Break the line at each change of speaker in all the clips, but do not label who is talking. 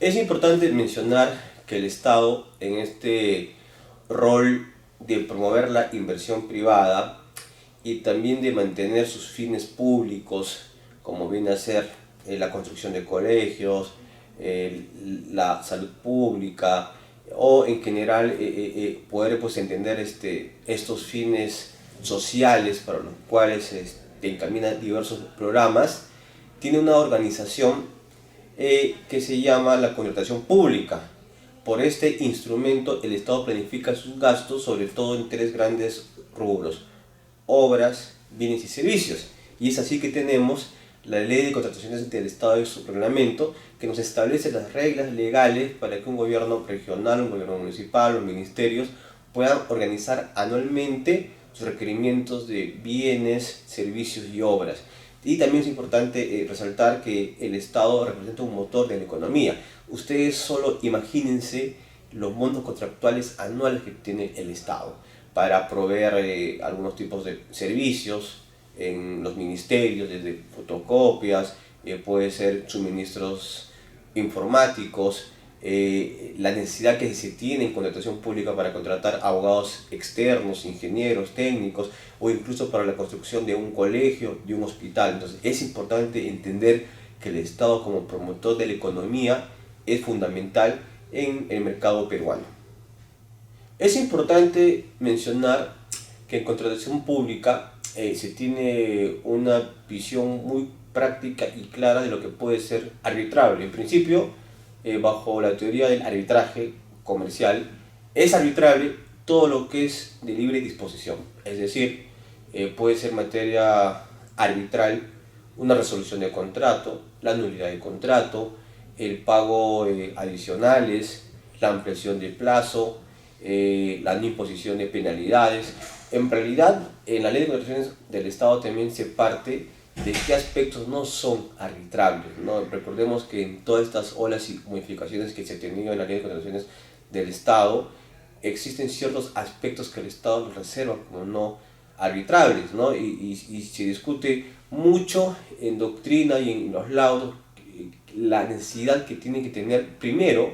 Es importante mencionar que el Estado, en este rol de promover la inversión privada y también de mantener sus fines públicos, como viene a ser la construcción de colegios, la salud pública, o en general poder pues, entender estos fines sociales para los cuales encamina diversos programas, tiene una organización que se llama la contratación pública. Por este instrumento el Estado planifica sus gastos sobre todo en tres grandes rubros: obras, bienes y servicios. Y es así que tenemos la Ley de Contrataciones del Estado y su reglamento, que nos establece las reglas legales para que un gobierno regional, un gobierno municipal, los ministerios puedan organizar anualmente sus requerimientos de bienes, servicios y obras. Y también es importante resaltar que el Estado representa un motor de la economía. Ustedes solo imagínense los montos contractuales anuales que tiene el Estado para proveer algunos tipos de servicios en los ministerios, desde fotocopias, puede ser suministros informáticos, la necesidad que se tiene en contratación pública para contratar abogados externos, ingenieros, técnicos, o incluso para la construcción de un colegio, de un hospital. Entonces es importante entender que el Estado como promotor de la economía es fundamental en el mercado peruano. Es importante mencionar que en contratación pública se tiene una visión muy práctica y clara de lo que puede ser arbitrable. En principio, bajo la teoría del arbitraje comercial, es arbitrable todo lo que es de libre disposición. Es decir, puede ser materia arbitral una resolución de contrato, la nulidad de contrato, el pago adicionales, la ampliación de plazo, la no imposición de penalidades. En realidad, en la ley de contrataciones del Estado también se parte de qué aspectos no son arbitrables, ¿no? Recordemos que en todas estas olas y modificaciones que se han tenido en la ley de contrataciones del Estado, existen ciertos aspectos que el Estado los reserva como no arbitrables, ¿no? Y se discute mucho en doctrina y en los laudos la necesidad que tiene que tener primero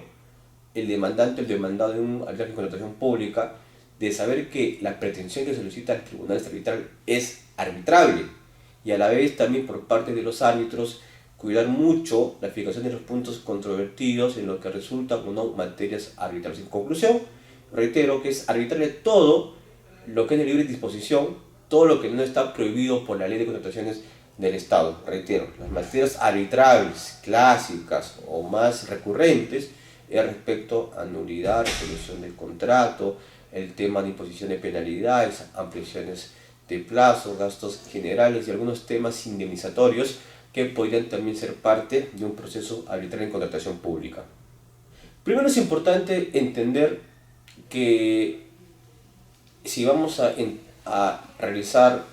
el demandante, el demandado de un arbitraje de contratación pública, de saber que la pretensión que solicita el tribunal arbitral es arbitrable, y a la vez también por parte de los árbitros cuidar mucho la fijación de los puntos controvertidos en lo que resulta o no materias arbitrables. En conclusión, reitero que es arbitrable todo lo que es de libre disposición, todo lo que no está prohibido por la ley de contrataciones del Estado. Reitero, las materias arbitrables clásicas o más recurrentes es respecto a nulidad, resolución del contrato, el tema de imposición de penalidades, ampliaciones de plazo, gastos generales y algunos temas indemnizatorios que podrían también ser parte de un proceso arbitral en contratación pública. Primero es importante entender que si vamos a realizar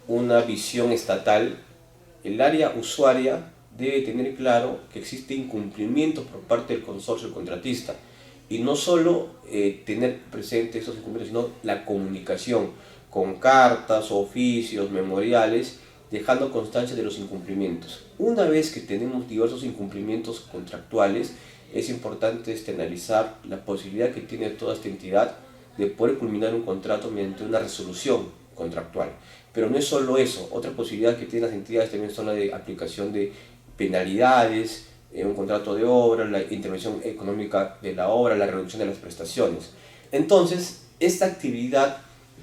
una visión estatal, el área usuaria debe tener claro que existe incumplimiento por parte del consorcio contratista, y no solo tener presente esos incumplimientos, sino la comunicación con cartas, oficios, memoriales, dejando constancia de los incumplimientos. Una vez que tenemos diversos incumplimientos contractuales, es importante analizar la posibilidad que tiene toda esta entidad de poder culminar un contrato mediante una resolución contractual. Pero no es solo eso, otra posibilidad que tienen las entidades también son la de aplicación de penalidades, un contrato de obra, la intervención económica de la obra, la reducción de las prestaciones. Entonces, esta actividad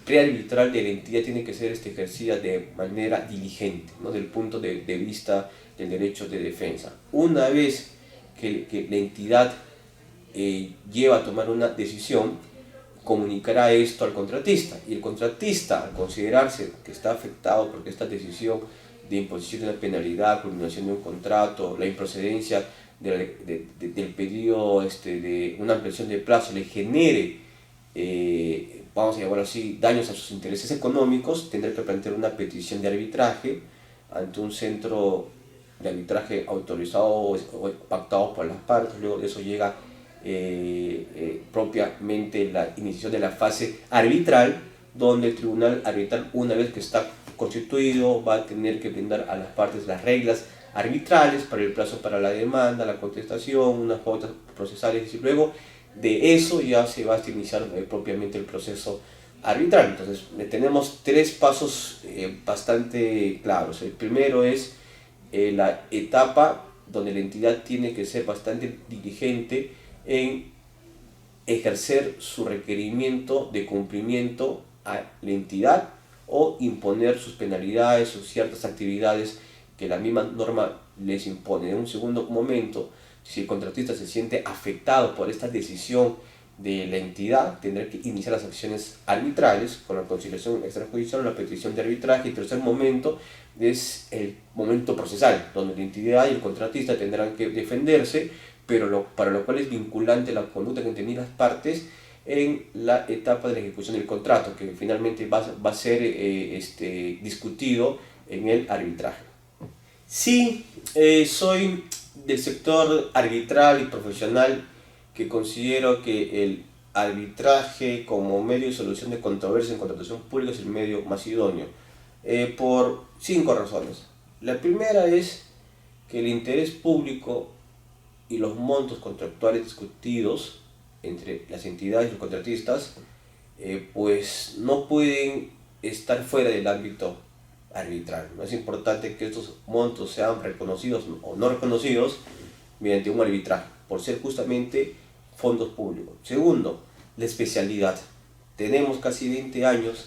prearbitral de la entidad tiene que ser ejercida de manera diligente, ¿no? Del punto de vista del derecho de defensa. Una vez que la entidad lleva a tomar una decisión, comunicará esto al contratista, y el contratista, al considerarse que está afectado porque esta decisión de imposición de una penalidad, culminación de un contrato, la improcedencia del pedido de una ampliación de plazo le genere, vamos a llamarlo así, daños a sus intereses económicos, tendrá que plantear una petición de arbitraje ante un centro de arbitraje autorizado o pactado por las partes. Luego de eso llega propiamente la iniciación de la fase arbitral, donde el tribunal arbitral, una vez que está constituido, va a tener que brindar a las partes las reglas arbitrales para el plazo para la demanda, la contestación, unas pautas procesales, y luego de eso ya se va a iniciar propiamente el proceso arbitral. Entonces tenemos tres pasos bastante claros. El primero es la etapa donde la entidad tiene que ser bastante diligente en ejercer su requerimiento de cumplimiento a la entidad o imponer sus penalidades o ciertas actividades que la misma norma les impone. En un segundo momento, si el contratista se siente afectado por esta decisión de la entidad, tendrá que iniciar las acciones arbitrales con la conciliación extrajudicial o la petición de arbitraje. Y tercer momento es el momento procesal, donde la entidad y el contratista tendrán que defenderse, pero para lo cual es vinculante la conducta que han tenido las partes en la etapa de la ejecución del contrato, que finalmente va a ser discutido en el arbitraje. Sí, soy del sector arbitral y profesional, que considero que el arbitraje como medio de solución de controversias en contratación pública es el medio más idóneo, por 5 razones. La primera es que el interés público y los montos contractuales discutidos entre las entidades y los contratistas pues no pueden estar fuera del ámbito arbitral. ¿No? Es importante que estos montos sean reconocidos o no reconocidos mediante un arbitraje, por ser justamente fondos públicos. Segundo, la especialidad. Tenemos casi 20 años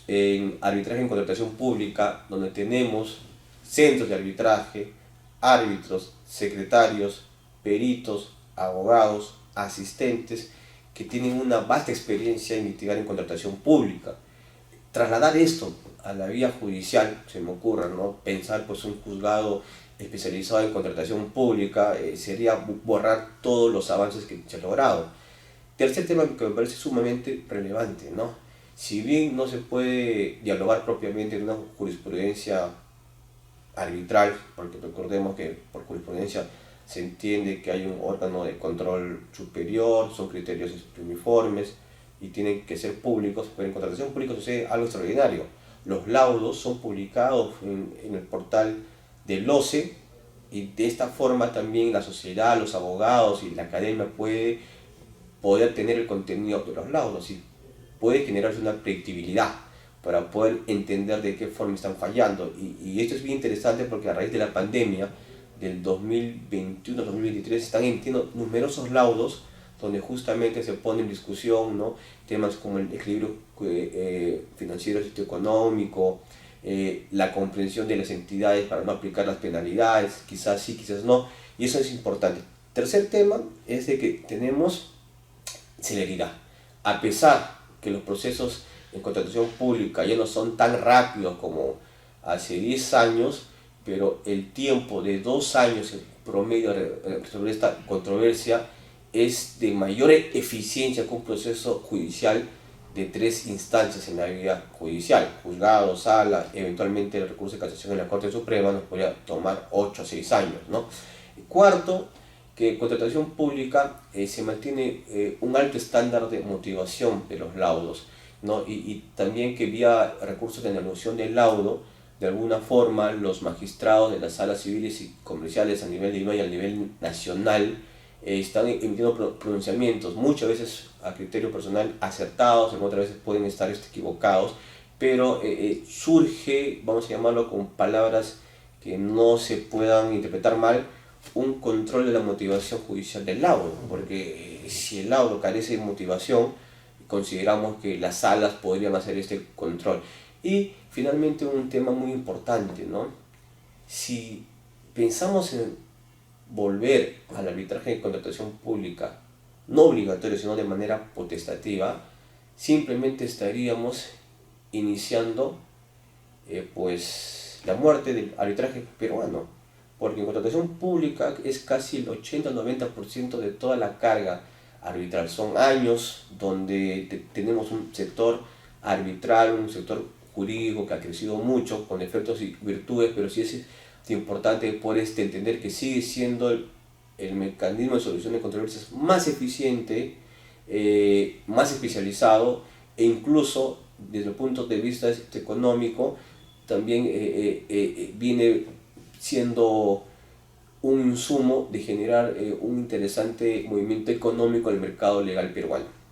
en arbitraje en contratación pública, donde tenemos centros de arbitraje, árbitros, secretarios, peritos, abogados, asistentes, que tienen una vasta experiencia en litigar en contratación pública. Trasladar esto a la vía judicial, se me ocurre, ¿no? Pensar pues un juzgado especializado en contratación pública sería borrar todos los avances que se han logrado. Tercer tema que me parece sumamente relevante, ¿no? Si bien no se puede dialogar propiamente en una jurisprudencia arbitral, porque recordemos que por jurisprudencia se entiende que hay un órgano de control superior, son criterios uniformes y tienen que ser públicos, pero en contratación pública sucede algo extraordinario. Los laudos son publicados en el portal del OCE, y de esta forma también la sociedad, los abogados y la academia poder tener el contenido de los laudos, y puede generarse una predictibilidad para poder entender de qué forma están fallando. Y esto es bien interesante porque a raíz de la pandemia del 2021-2023 están emitiendo numerosos laudos donde justamente se pone en discusión, ¿no? Temas como el equilibrio financiero y económico, la comprensión de las entidades para no aplicar las penalidades, quizás sí, quizás no, y eso es importante. Tercer tema es de que tenemos celeridad. A pesar que los procesos en contratación pública ya no son tan rápidos como hace 10 años, pero el tiempo de 2 años en promedio sobre esta controversia es de mayor eficiencia que un proceso judicial de 3 instancias en la vía judicial: juzgado, sala, eventualmente el recurso de casación en la Corte Suprema nos podría tomar 8 a 6 años, ¿no? Cuarto, que en contratación pública se mantiene un alto estándar de motivación de los laudos, ¿no? Y también que vía recursos de anulación del laudo, de alguna forma los magistrados de las salas civiles y comerciales a nivel de Lima y a nivel nacional están emitiendo pronunciamientos, muchas veces a criterio personal acertados, en otras veces pueden estar equivocados, pero surge, vamos a llamarlo con palabras que no se puedan interpretar mal, un control de la motivación judicial del laudo, porque si el laudo carece de motivación, consideramos que las salas podrían hacer este control. Y finalmente un tema muy importante, ¿no? Si pensamos en volver al arbitraje de contratación pública, no obligatorio, sino de manera potestativa, simplemente estaríamos iniciando pues la muerte del arbitraje peruano, porque en contratación pública es casi el 80-90% de toda la carga arbitral. Son años donde tenemos un sector arbitral, un sector jurídico que ha crecido mucho, con efectos y virtudes, pero sí es importante por entender que sigue siendo el mecanismo de solución de controversias más eficiente, más especializado, e incluso desde el punto de vista económico también viene siendo un insumo de generar un interesante movimiento económico en el mercado legal peruano.